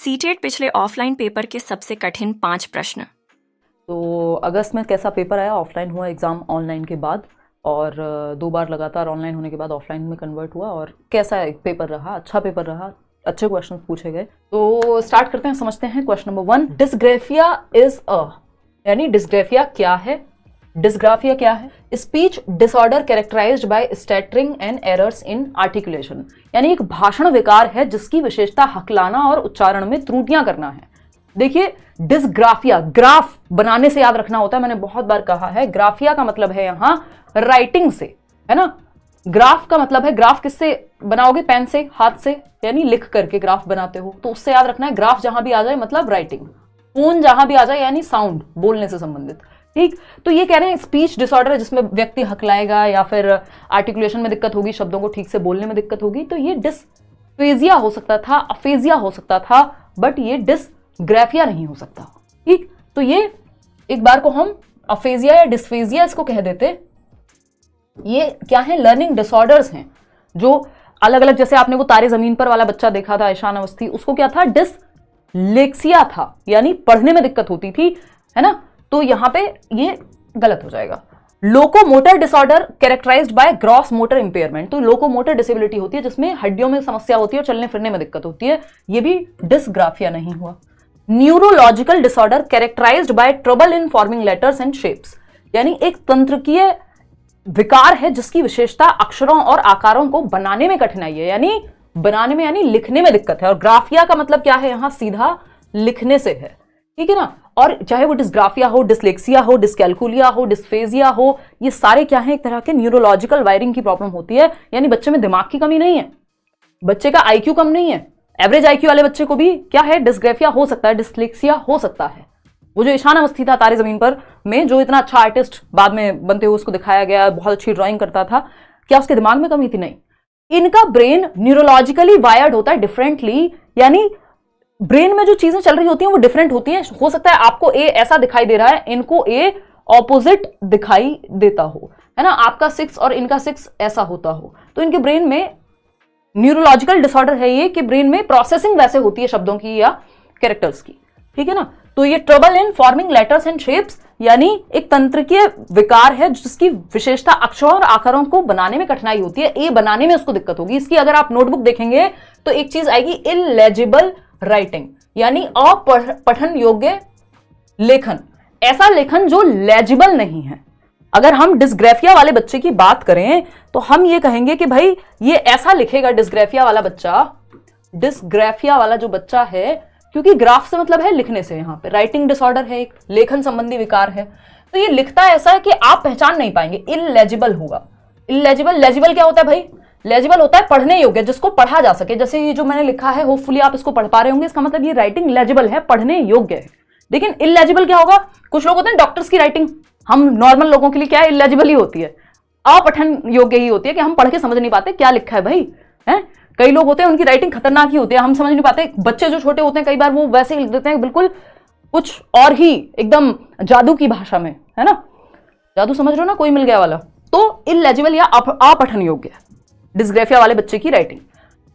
CTET पिछले offline paper के सबसे कठिन 5 प्रश्न। तो अगस्त में कैसा पेपर आया? ऑफलाइन हुआ एग्ज़ाम ऑनलाइन के बाद, और 2 बार लगातार ऑनलाइन होने के बाद ऑफलाइन में कन्वर्ट हुआ। और कैसा पेपर रहा? अच्छा पेपर रहा, अच्छे क्वेश्चन पूछे गए। तो स्टार्ट करते हैं, समझते हैं। Question number 1, dysgraphia is a, यानी डिस्ग्राफिया क्या है? डिस्ग्राफिया क्या है? Speech disorder characterised by stuttering and errors in articulation, यानी एक भाषण विकार है जिसकी विशेषता हकलाना और उच्चारण में त्रुटियां करना है। देखिए, डिस्ग्राफिया ग्राफ बनाने से याद रखना होता है, मैंने बहुत बार कहा है। ग्राफिया का मतलब है यहां राइटिंग से, है ना। ग्राफ का मतलब है, ग्राफ किससे बनाओगे? पेन से, हाथ से, यानी लिख करके ग्राफ बनाते हो, तो उससे याद रखना है ग्राफ जहां भी आ जाए मतलब राइटिंग, फोन जहां भी आ जाए यानी साउंड, बोलने से संबंधित। ठीक, तो ये कह रहे हैं स्पीच डिसऑर्डर है जिसमें व्यक्ति हकलाएगा या फिर आर्टिकुलेशन में दिक्कत होगी, शब्दों को ठीक से बोलने में दिक्कत होगी। तो ये डिस्फेजिया हो सकता था, अफेजिया हो सकता था, बट ये डिस्ग्राफिया नहीं हो सकता। ठीक, तो ये एक बार को हम अफेजिया या डिस्फेजिया इसको कह देते। ये क्या है? लर्निंग डिसऑर्डर्स हैं जो अलग अलग, जैसे आपने वो तारे जमीन पर वाला बच्चा देखा था, ईशान अवस्थी, उसको क्या था? डिसलेक्सिया था, यानी पढ़ने में दिक्कत होती थी, है ना। तो यहां पे ये गलत हो जाएगा। Locomotor disorder characterised by gross motor impairment, तो लोकोमोटर डिसेबिलिटी होती है जिसमें हड्डियों में समस्या होती है और चलने फिरने में दिक्कत होती है, ये भी डिस्ग्राफिया नहीं हुआ। Neurological disorder characterised by trouble in forming letters and shapes, यानी एक तंत्रिकीय विकार है जिसकी विशेषता अक्षरों और आकारों को बनाने में कठिनाई है, यानी बनाने में यानी लिखने में दिक्कत है। और ग्राफिया का मतलब क्या है? यहां सीधा लिखने से है, ठीक है ना। और चाहे वो डिस्ग्राफिया हो, डिसलेक्सिया हो, डिस्कैल्कुलिया हो, डिस्फेजिया हो, ये सारे क्या है? एक तरह के न्यूरोलॉजिकल वायरिंग की प्रॉब्लम होती है, यानी बच्चे में दिमाग की कमी नहीं है, बच्चे का आईक्यू कम नहीं है। एवरेज आईक्यू वाले बच्चे को भी क्या है? डिस्ग्राफिया हो सकता है, डिसलेक्सिया हो सकता है। वो जो ईशान अवस्थी था तारे जमीन पर में, जो इतना अच्छा आर्टिस्ट बाद में बनते हुए उसको दिखाया गया, बहुत अच्छी ड्राइंग करता था, क्या उसके दिमाग में कमी थी? नहीं। इनका ब्रेन न्यूरोलॉजिकली वायर्ड होता है डिफरेंटली, यानी ब्रेन में जो चीजें चल रही होती हैं वो डिफरेंट होती हैं। हो सकता है आपको ए ऐसा दिखाई दे रहा है, इनको ए ऑपोजिट दिखाई देता हो, है ना। आपका 6 और इनका 6 ऐसा होता हो, तो इनके ब्रेन में न्यूरोलॉजिकल डिसऑर्डर है ये, कि ब्रेन में प्रोसेसिंग वैसे होती है शब्दों की या कैरेक्टर्स की, ठीक है ना। तो ये trouble in forming letters and shapes, यानी एक तंत्रिकीय विकार है जिसकी विशेषता अक्षरों और आकारों को बनाने में कठिनाई होती है। ए बनाने में उसको दिक्कत होगी। इसकी अगर आप नोटबुक देखेंगे तो एक चीज आएगी, इलेजिबल राइटिंग, यानी अपठन योग्य लेखन, ऐसा लेखन जो लेजिबल नहीं है। अगर हम डिस्ग्राफिया वाले बच्चे की बात करें तो हम ये कहेंगे कि भाई ये ऐसा लिखेगा डिस्ग्राफिया वाला बच्चा, डिस्ग्राफिया वाला जो बच्चा है, क्योंकि ग्राफ से मतलब है लिखने से, यहां पे राइटिंग डिसऑर्डर है, एक लेखन संबंधी विकार है, तो ये लिखता ऐसा है कि आप पहचान नहीं पाएंगे, इलेजिबल होगा। इलेजिबल, लेजिबल क्या होता है भाई? लेजिबल होता है पढ़ने योग्य, जिसको पढ़ा जा सके। जैसे ये जो मैंने लिखा है, होपफुली आप इसको पढ़ पा रहे होंगे, इसका मतलब ये राइटिंग लेजिबल है, पढ़ने योग्य है। लेकिन इलेजिबल क्या होगा? कुछ लोग होते हैं डॉक्टर्स की राइटिंग, हम नॉर्मल लोगों के लिए क्या है? इलेजिबल ही होती है, अपठन योग्य ही होती है, कि हम पढ़ के समझ नहीं पाते क्या लिखा है भाई, है। कई लोग होते हैं उनकी राइटिंग खतरनाक ही होती है, हम समझ नहीं पाते। बच्चे जो छोटे होते हैं कई बार वो वैसे ही लिख देते हैं, बिल्कुल कुछ और ही, एकदम जादू की भाषा में, है ना। जादू समझ रहे हो ना, कोई मिल गया वाला। तो इलेजिबल या अपठन योग्य डिस्ग्राफिया वाले बच्चे की writing.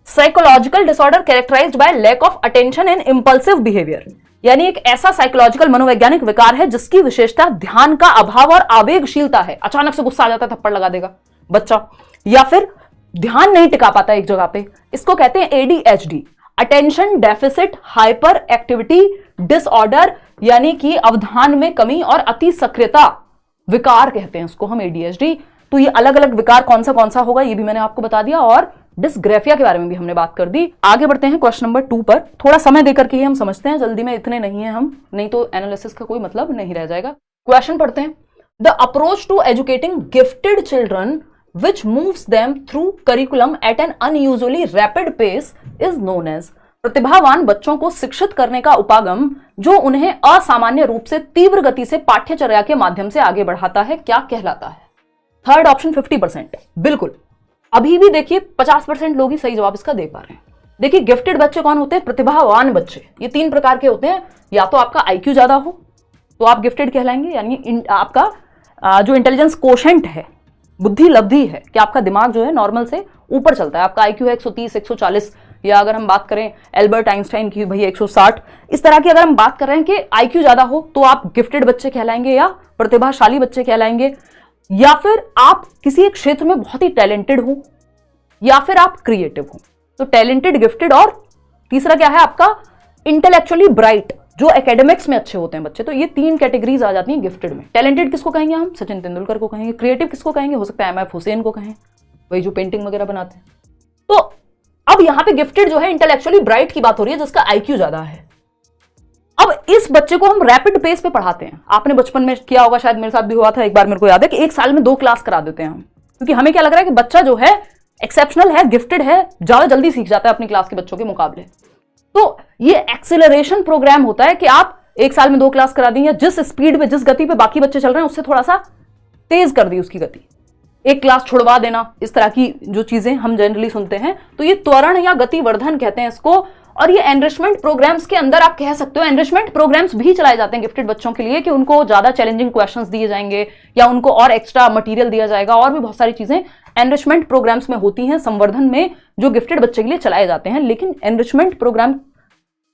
Psychological disorder characterised by lack of attention and impulsive behaviour, यानी एक ऐसा साइकोलॉजिकल मनोवैज्ञानिक विकार है जिसकी विशेषता ध्यान का अभाव और आवेगशीलता है। अचानक से गुस्सा आ जाता है, थप्पड़ लगा देगा बच्चा, या फिर ध्यान नहीं टिका पाता एक जगह पे। इसको कहते हैं ADHD, attention deficit hyper activity disorder, यानी कि अवधान में कमी और अति सक्रियता विकार कहते हैं उसको हम, एडीएचडी। तो ये अलग अलग विकार कौन सा होगा ये भी मैंने आपको बता दिया, और डिस्ग्राफिया के बारे में भी हमने बात कर दी। आगे बढ़ते हैं क्वेश्चन नंबर 2 पर। थोड़ा समय देकर के ही हम समझते हैं, जल्दी में इतने नहीं है हम, नहीं तो एनालिसिस का कोई मतलब नहीं रह जाएगा। क्वेश्चन पढ़ते हैं। The approach to educating gifted children which moves them through curriculum at an unusually rapid pace is known as, प्रतिभावान बच्चों को शिक्षित करने का उपागम जो उन्हें असामान्य रूप से तीव्र गति से पाठ्यचर्या के माध्यम से आगे बढ़ाता है, क्या कहलाता है? थर्ड ऑप्शन 50%, बिल्कुल। अभी भी देखिए 50% लोग ही सही जवाब इसका दे पा रहे हैं। देखिए, गिफ्टेड बच्चे कौन होते हैं? प्रतिभावान बच्चे। ये 3 प्रकार के होते हैं, या तो आपका आईक्यू ज्यादा हो तो आप गिफ्टेड कहलाएंगे, यानी आपका जो इंटेलिजेंस कोशेंट है, बुद्धि लब्धि है, कि आपका दिमाग जो है नॉर्मल से ऊपर चलता है, आपका आईक्यू है 130 140 या अगर हम बात करें एल्बर्ट आइंस्टाइन की, भैया 160, इस तरह की अगर हम बात कर रहे हैं कि आईक्यू ज्यादा हो तो आप गिफ्टेड बच्चे कहलाएंगे या प्रतिभाशाली बच्चे कहलाएंगे, या फिर आप किसी एक क्षेत्र में बहुत ही टैलेंटेड हो, या फिर आप क्रिएटिव हो। तो टैलेंटेड, गिफ्टेड, और तीसरा क्या है आपका इंटेलेक्चुअली ब्राइट, जो एकेडमिक्स में अच्छे होते हैं बच्चे। तो ये 3 कैटेगरीज आ जाती हैं गिफ्टेड में। टैलेंटेड किसको कहेंगे हम? सचिन तेंदुलकर को कहेंगे। क्रिएटिव किसको कहेंगे? हो सकता है MF हुसैन को कहें, वही जो पेंटिंग वगैरह बनाते हैं। तो अब यहां पे गिफ्टेड जो है इंटेलेक्चुअली ब्राइट की बात हो रही है, जिसका IQ ज्यादा है। अब इस बच्चे को हम रैपिड पेस पे पढ़ाते हैं। आपने बचपन में किया होगा, शायद मेरे साथ भी हुआ था एक बार, मेरे को याद है कि 1 साल में 2 क्लास करा देते हैं हम, क्योंकि हमें क्या लग रहा है कि बच्चा जो है एक्सेप्शनल है, गिफ्टेड है, ज्यादा जल्दी सीख जाता है अपनी क्लास के बच्चों के मुकाबले। तो ये एक्सेलरेशन प्रोग्राम होता है कि आप 1 साल में 2 क्लास करा दी, या जिस स्पीड पे, जिस गति पे बाकी बच्चे चल रहे हैं उससे थोड़ा सा तेज कर दी उसकी गति, 1 क्लास छुड़वा देना, इस तरह की जो चीजें हम जनरली सुनते हैं। तो ये त्वरण या गतिवर्धन कहते हैं इसको। और ये एनरिचमेंट प्रोग्राम्स के अंदर आप कह सकते हो, एनरिचमेंट प्रोग्राम्स भी चलाए जाते हैं गिफ्टेड बच्चों के लिए, कि उनको ज्यादा चैलेंजिंग क्वेश्चंस दिए जाएंगे या उनको और एक्स्ट्रा मटेरियल दिया जाएगा, और भी बहुत सारी चीजें एनरिचमेंट प्रोग्राम्स में होती हैं संवर्धन में, जो गिफ्टेड बच्चे के लिए चलाए जाते हैं। लेकिन एनरिचमेंट प्रोग्राम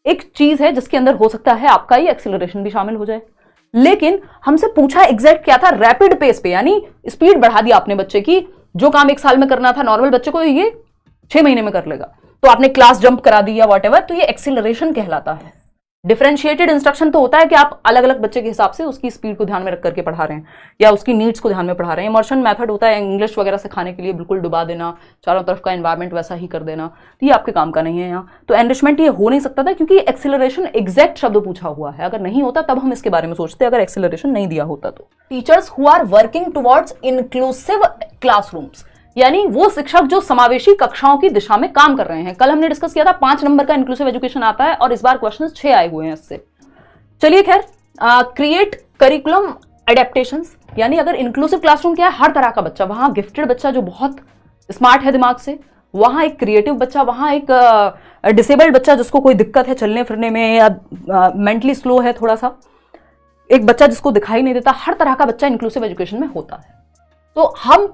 एक चीज है जिसके अंदर हो सकता है आपका ये एक्सेलरेशन भी शामिल हो जाए। लेकिन हमसे पूछा एग्जैक्ट क्या था? रैपिड पेस पे, यानी स्पीड बढ़ा दी आपने बच्चे की। जो काम 1 साल में करना था नॉर्मल बच्चे को, ये 6 महीने में कर लेगा। तो आपने क्लास जंप करा दी या वॉट एवर, तो ये एक्सेलरेशन कहलाता है। डिफरेंशिएटेड इंस्ट्रक्शन तो होता है कि आप अलग अलग बच्चे के हिसाब से उसकी स्पीड को ध्यान में रख करके पढ़ा रहे हैं या उसकी नीड्स को ध्यान में पढ़ा रहे हैं। इमर्शन मेथड होता है इंग्लिश वगैरह सिखाने के लिए, बिल्कुल डुबा देना, चारों तरफ का एनवायरमेंट वैसा ही कर देना, तो ये आपके काम का नहीं है यहाँ। तो एनरिचमेंट ये हो नहीं सकता था, क्योंकि एक्सेलरेशन एग्जैक्ट शब्द पूछा हुआ है। अगर नहीं होता तब हम इसके बारे में सोचते, अगर एक्सेलरेशन नहीं दिया होता तो। Teachers who are working towards inclusive classrooms, यानी वो शिक्षक जो समावेशी कक्षाओं की दिशा में काम कर रहे हैं। कल हमने डिस्कस किया था 5 नंबर का इंक्लूसिव एजुकेशन आता है, और इस बार क्वेश्चन 6 आए हुए हैं इससे। चलिए खैर, क्रिएट करिकुलम एडेप्टेशंस, यानी अगर इंक्लूसिव क्लासरूम क्या है, हर तरह का बच्चा, वहां गिफ्टेड बच्चा जो बहुत स्मार्ट है दिमाग से, वहां एक क्रिएटिव बच्चा, वहां एक डिसेबल्ड बच्चा जिसको कोई दिक्कत है चलने फिरने में या मेंटली स्लो है थोड़ा सा, एक बच्चा जिसको दिखाई नहीं देता, हर तरह का बच्चा इंक्लूसिव एजुकेशन में होता है। तो हम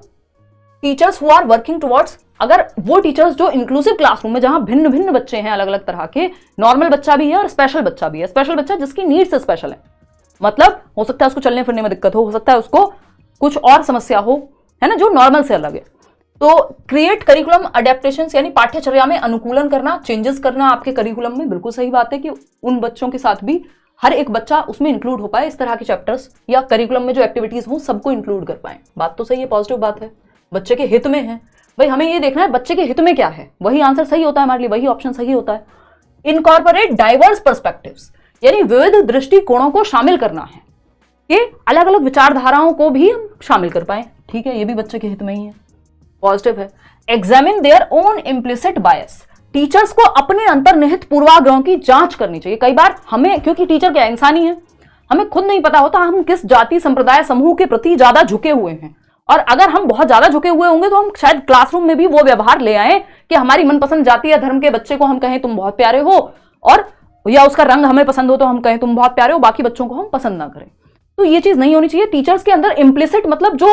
teachers who are working towards, अगर वो टीचर्स जो इंक्लूसिव क्लासरूम में जहां भिन्न भिन्न बच्चे हैं अलग अलग तरह के, नॉर्मल बच्चा भी है और स्पेशल बच्चा भी है, स्पेशल बच्चा जिसकी नीड्स स्पेशल है, मतलब हो सकता है उसको चलने फिरने में दिक्कत हो सकता है उसको कुछ और समस्या हो, है ना, जो नॉर्मल से अलग है। तो क्रिएट करिकुलम अडेप्टेशंस, यानी पाठ्यचर्या में अनुकूलन करना, चेंजेस करना आपके करिकुलम में। बिल्कुल सही बात है कि उन बच्चों के साथ भी हर एक बच्चा उसमें इंक्लूड हो पाए, इस तरह के चैप्टर्स या करिकुलम में जो एक्टिविटीज हो सबको इंक्लूड कर पाए। बात तो सही है, पॉजिटिव बात है, बच्चे के हित में है। भाई हमें ये देखना है बच्चे के हित में क्या है, वही आंसर सही होता है हमारे लिए, वही ऑप्शन सही होता है। इनकॉर्पोरेट डाइवर्स पर्सपेक्टिव्स, यानी विविध दृष्टिकोणों को शामिल करना है, कि अलग अलग विचारधाराओं को भी हम शामिल कर पाए। ठीक है, ये भी बच्चे के हित में ही है, पॉजिटिव है। Examine their own implicit bias, teachers को अपने अंतर्निहित पूर्वाग्रहों की जांच करनी चाहिए। कई बार हमें, क्योंकि टीचर क्या इंसानी है, हमें खुद नहीं पता होता हम किस जाति संप्रदाय समूह के प्रति ज्यादा झुके हुए हैं, और अगर हम बहुत ज्यादा झुके हुए होंगे तो हम शायद क्लासरूम में भी वो व्यवहार ले आए कि हमारी मनपसंद जाति या धर्म के बच्चे को हम कहें तुम बहुत प्यारे हो, और या उसका रंग हमें पसंद हो तो हम कहें तुम बहुत प्यारे हो, बाकी बच्चों को हम पसंद ना करें। तो ये चीज नहीं होनी चाहिए। टीचर्स के अंदर इम्प्लिसिट मतलब जो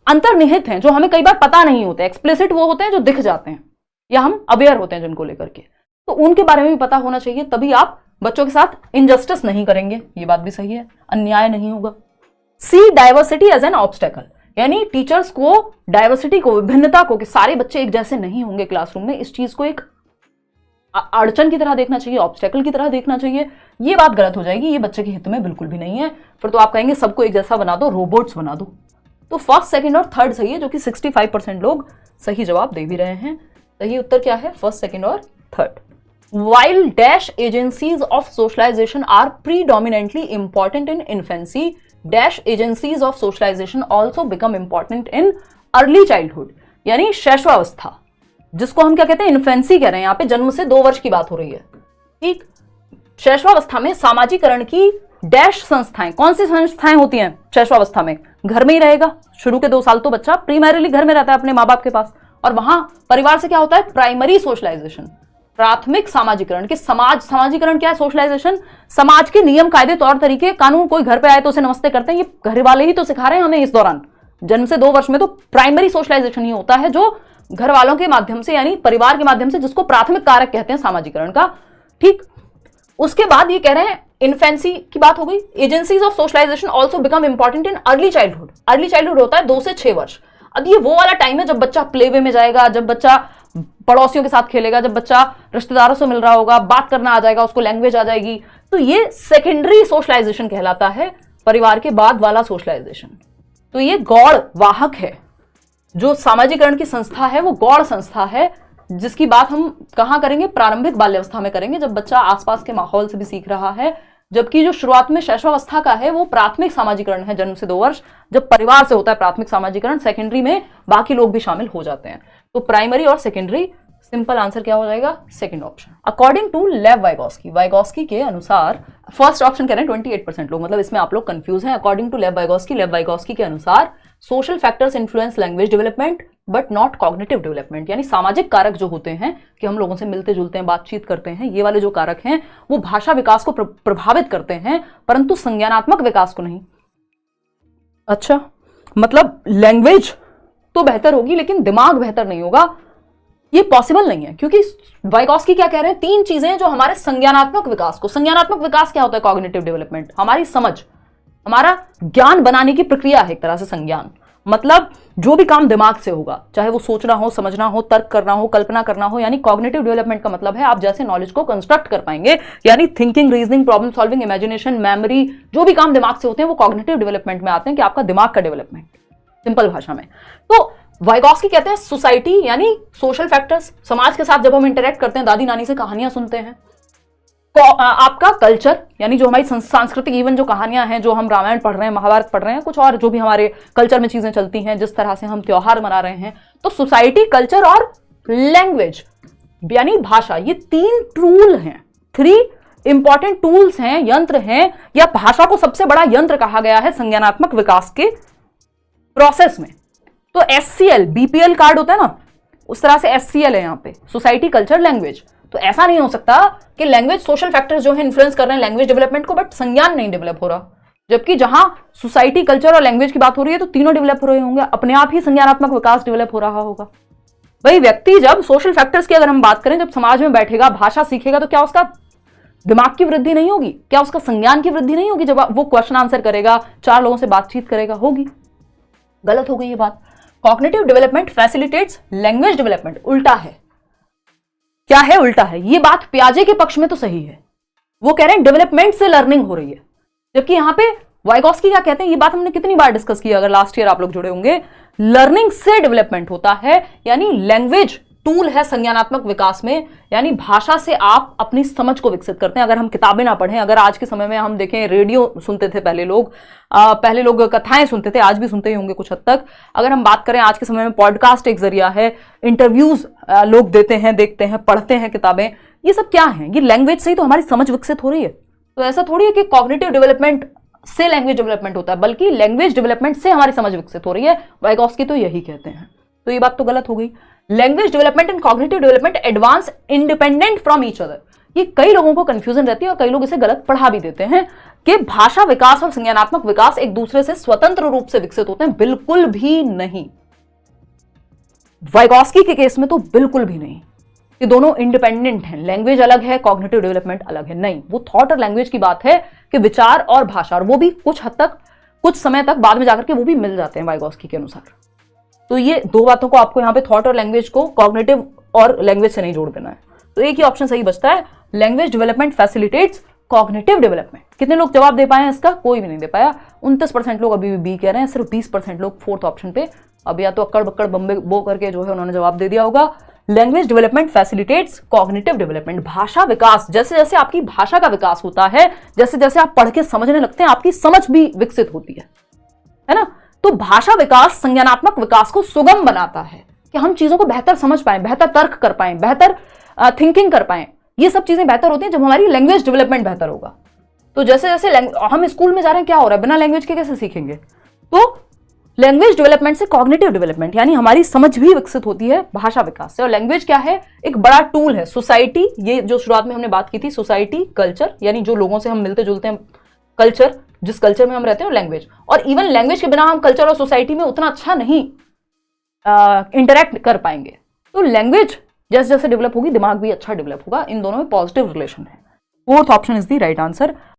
अंतर्निहित हैं, जो हमें कई बार पता नहीं होते, एक्सप्लिसिट वो होते हैं जो दिख जाते हैं या हम अवेयर होते हैं जिनको लेकर के, तो उनके बारे में भी पता होना चाहिए, तभी आप बच्चों के साथ इनजस्टिस नहीं करेंगे। ये बात भी सही है, अन्याय नहीं होगा। सी डाइवर्सिटी एज एन ऑब्स्टेकल, यानी टीचर्स को डाइवर्सिटी को, विभिन्नता को, कि सारे बच्चे एक जैसे नहीं होंगे क्लासरूम में, इस चीज को एक अड़चन की तरह देखना चाहिए, ऑब्स्टेकल की तरह देखना चाहिए। ये बात गलत हो जाएगी, ये बच्चे के हित में बिल्कुल भी नहीं है। फिर तो आप कहेंगे सबको एक जैसा बना दो, रोबोट्स बना दो। तो फर्स्ट, सेकंड और थर्ड सही है, जो कि 65% लोग सही जवाब दे भी रहे हैं। सही उत्तर क्या है? फर्स्ट, सेकंड और third. While dash agencies of socialization are predominantly important in infancy, dash agencies of socialization also become important in early childhood, यानी शैशवावस्था, जिसको हम क्या कहते हैं, इन्फेंसी कह रहे हैं, यहाँ पे जन्म से 2 वर्ष की बात हो रही है। ठीक, शैशवावस्था में सामाजिकरण की डैश संस्थाएं, कौन सी संस्थाएं होती हैं शैशवावस्था में? घर में ही रहेगा, शुरू के 2 साल तो बच्चा प्राइमरीली घर में रहता है अपने माँ बाप के पास, और वहां परिवार से क्या होता है, प्राइमरी सोशलाइजेशन, प्राथमिक सामाजिकरण। कि सामाजिकरण क्या है? सोशलाइजेशन, समाज के नियम कायदे तौर तरीके कानून। कोई घर पे आए तो उसे नमस्ते करते हैं, ये घर वाले ही तो सिखा रहे हैं हमें इस दौरान। जन्म से 2 वर्ष में तो प्राइमरी सोशलाइजेशन ही होता है, जो घर वालों के माध्यम से यानी परिवार के माध्यम से, जिसको प्राथमिक कारक कहते हैं सामाजिकरण का। ठीक, उसके बाद ये कह रहे हैं इन्फेंसी की बात हो गई। Agencies of socialisation also become important in early childhood. Early childhood होता है 2 से 6 वर्ष। अब ये वो वाला टाइम है जब बच्चा प्ले वे में जाएगा, जब बच्चा पड़ोसियों के साथ खेलेगा, जब बच्चा रिश्तेदारों से मिल रहा होगा, बात करना आ जाएगा, उसको लैंग्वेज आ जाएगी। तो ये सेकेंडरी सोशलाइजेशन कहलाता है, परिवार के बाद वाला सोशलाइजेशन। तो ये गौड़ वाहक है। जो सामाजिकरण की संस्था है वो गौड़ संस्था है, जिसकी बात हम कहां करेंगे? प्रारंभिक बाल्यावस्था में करेंगे, जब बच्चा आसपास के माहौल से भी सीख रहा है। जबकि जो शुरुआत में शैशवावस्था का है वो प्राथमिक सामाजिकरण है, जन्म से 2 वर्ष, जब परिवार से होता है प्राथमिक सामाजिकरण। सेकेंडरी में बाकी लोग भी शामिल हो जाते हैं। तो प्राइमरी और सेकेंडरी, सिंपल आंसर क्या हो जाएगा? Second option. अकॉर्डिंग टू लेव वाइगोस्की, वाइगोस्की के अनुसार, फर्स्ट ऑप्शन कह रहे हैं 28% लोग, मतलब इसमें आप लोग कंफ्यूज हैं। अकॉर्डिंग टू लेव वाइगोस्की के अनुसार social factors influence language development but not cognitive development. यानी सामाजिक कारक जो होते हैं कि हम लोगों से मिलते जुलते हैं, बातचीत करते हैं, ये वाले जो कारक हैं वो भाषा विकास को प्रभावित करते हैं, परंतु संज्ञानात्मक विकास को नहीं। अच्छा, मतलब लैंग्वेज तो बेहतर होगी लेकिन दिमाग बेहतर नहीं होगा, ये पॉसिबल नहीं है। क्योंकि वाइगोस्की क्या कह रहे हैं? 3 चीजें हैं जो हमारे संज्ञानात्मक विकास को, संज्ञानात्मक विकास क्या होता है? कॉग्निटिव डेवलपमेंट, हमारी समझ, हमारा ज्ञान बनाने की प्रक्रिया है एक तरह से संज्ञान। मतलब जो भी काम दिमाग से होगा, चाहे वो सोचना हो, समझना हो, तर्क करना हो, कल्पना करना हो, यानी कॉग्निटिव डेवलपमेंट का मतलब है आप जैसे नॉलेज को कंस्ट्रक्ट कर पाएंगे, यानी thinking, reasoning, problem solving, imagination, memory, जो भी काम दिमाग से होते हैं वो कॉग्निटिव डेवलपमेंट में आते हैं, कि आपका दिमाग का डेवलपमेंट, सिंपल भाषा में। तो वाइगोस्की कहते हैं सोसाइटी यानी सोशल फैक्टर्स, समाज के साथ जब हम इंटरेक्ट करते हैं, दादी नानी से कहानियां सुनते हैं। आपका कल्चर यानी जो हमारी सांस्कृतिक, इवन जो कहानियां हैं, जो हम रामायण पढ़ रहे हैं, महाभारत पढ़ रहे हैं, कुछ और जो भी हमारे कल्चर में चीजें चलती हैं, जिस तरह से हम त्योहार मना रहे हैं, तो सोसाइटी, कल्चर और लैंग्वेज यानी भाषा, ये 3 टूल हैं, 3 इंपॉर्टेंट टूल्स हैं, यंत्र हैं, या भाषा को सबसे बड़ा यंत्र कहा गया है संज्ञानात्मक विकास के प्रोसेस में। तो SCL, BPL कार्ड होता है ना, उस तरह से SCL है यहाँ पे, सोसाइटी, कल्चर, लैंग्वेज। तो ऐसा नहीं हो सकता कि लैंग्वेज, सोशल फैक्टर्स जो है इन्फ्लुएंस कर रहे हैं लैंग्वेज डेवलपमेंट को, बट संज्ञान नहीं डेवलप हो रहा। जबकि जहां सोसाइटी, कल्चर और लैंग्वेज की बात हो रही है तो तीनों डेवलप हो रहे होंगे, अपने आप ही संज्ञानात्मक विकास डेवलप हो रहा होगा। भाई व्यक्ति जब सोशल फैक्टर्स की अगर हम बात करें, जब समाज में बैठेगा, भाषा सीखेगा, तो क्या उसका दिमाग की वृद्धि नहीं होगी? क्या उसका संज्ञान की वृद्धि नहीं होगी? जब वो क्वेश्चन आंसर करेगा, 4 लोगों से बातचीत करेगा, होगी। गलत हो गई ये बात। Cognitive development facilitates language development, उल्टा है। क्या है? उल्टा है। ये बात पियाजे के पक्ष में तो सही है, वो कह रहे हैं डेवलपमेंट से लर्निंग हो रही है, जबकि यहां पे वाइगोस्की क्या कहते हैं? ये बात हमने कितनी बार डिस्कस की, अगर लास्ट ईयर आप लोग जुड़े होंगे। लर्निंग से डेवलपमेंट होता है, यानी लैंग्वेज टूल है संज्ञानात्मक विकास में, यानी भाषा से आप अपनी समझ को विकसित करते हैं। अगर हम किताबें ना पढ़ें, अगर आज के समय में हम देखें, रेडियो सुनते थे पहले लोग कथाएं सुनते थे, आज भी सुनते ही होंगे कुछ हद तक। अगर हम बात करें आज के समय में, पॉडकास्ट एक जरिया है, इंटरव्यूज लोग देते हैं, देखते हैं, पढ़ते हैं किताबें, ये सब क्या है? ये लैंग्वेज से ही तो हमारी समझ विकसित हो रही है। तो ऐसा थोड़ी है कि कॉग्निटिव डेवलपमेंट से लैंग्वेज डेवलपमेंट होता है, बल्कि लैंग्वेज डेवलपमेंट से हमारी समझ विकसित हो रही है। वाइगोस्की तो यही कहते हैं। तो ये बात तो गलत हो गई। Language development and cognitive development advance independent from each other, ये कई लोगों को कंफ्यूजन रहती है और कई लोग इसे गलत पढ़ा भी देते हैं कि भाषा विकास और संज्ञानात्मक विकास एक दूसरे से स्वतंत्र रूप से विकसित होते हैं। बिल्कुल भी नहीं, वाइगोस्की के केस में तो बिल्कुल भी नहीं, ये दोनों इंडिपेंडेंट हैं। लैंग्वेज अलग है, कॉग्निटिव डेवलपमेंट अलग है। नहीं, वो थॉट और लैंग्वेज की बात है कि विचार और भाषा, और वो भी कुछ हद तक, कुछ समय तक, बाद में जाकर के वो भी मिल जाते हैं वाइगोस्की के अनुसार। तो ये 2 बातों को आपको यहाँ पे, थॉट और लैंग्वेज को, कॉग्निटिव और लैंग्वेज से नहीं जोड़ देना है। तो एक ही ऑप्शन सही बचता है, language development facilitates cognitive development. कितने लोग जवाब दे पाए हैं इसका? कोई भी नहीं दे पाया। 29% लोग अभी भी बी कह रहे हैं, सिर्फ 20% लोग 4th ऑप्शन पे, अब या तो अक्कड़ बक्कड़ बम्बे बो करके जो है उन्होंने जवाब दे दिया होगा। Language development facilitates cognitive development, भाषा विकास, जैसे जैसे आपकी भाषा का विकास होता है, जैसे जैसे आप पढ़ के समझने लगते हैं, आपकी समझ भी विकसित होती है ना। तो भाषा विकास संज्ञानात्मक विकास को सुगम बनाता है कि हम चीजों को बेहतर समझ पाएं, बेहतर तर्क कर पाएं, बेहतर थिंकिंग कर पाएं। ये सब चीजें बेहतर होती हैं जब हमारी लैंग्वेज डेवलपमेंट बेहतर होगा। तो जैसे जैसे हम स्कूल में जा रहे हैं, क्या हो रहा है? बिना लैंग्वेज के कैसे सीखेंगे? तो लैंग्वेज डेवलपमेंट से कॉग्निटिव डेवलपमेंट, यानी हमारी समझ भी विकसित होती है भाषा विकास से। और लैंग्वेज क्या है? एक बड़ा टूल है। सोसाइटी, ये जो शुरुआत में हमने बात की थी, सोसाइटी, कल्चर, यानी जो लोगों से हम मिलते जुलते हैं, कल्चर, जिस कल्चर में हम रहते हैं, और लैंग्वेज। और इवन लैंग्वेज के बिना हम कल्चर और सोसाइटी में उतना अच्छा नहीं इंटरेक्ट कर पाएंगे। तो लैंग्वेज जैसे जैसे डेवलप होगी दिमाग भी अच्छा डेवलप होगा, इन दोनों में पॉजिटिव रिलेशन है। Fourth option is the right answer.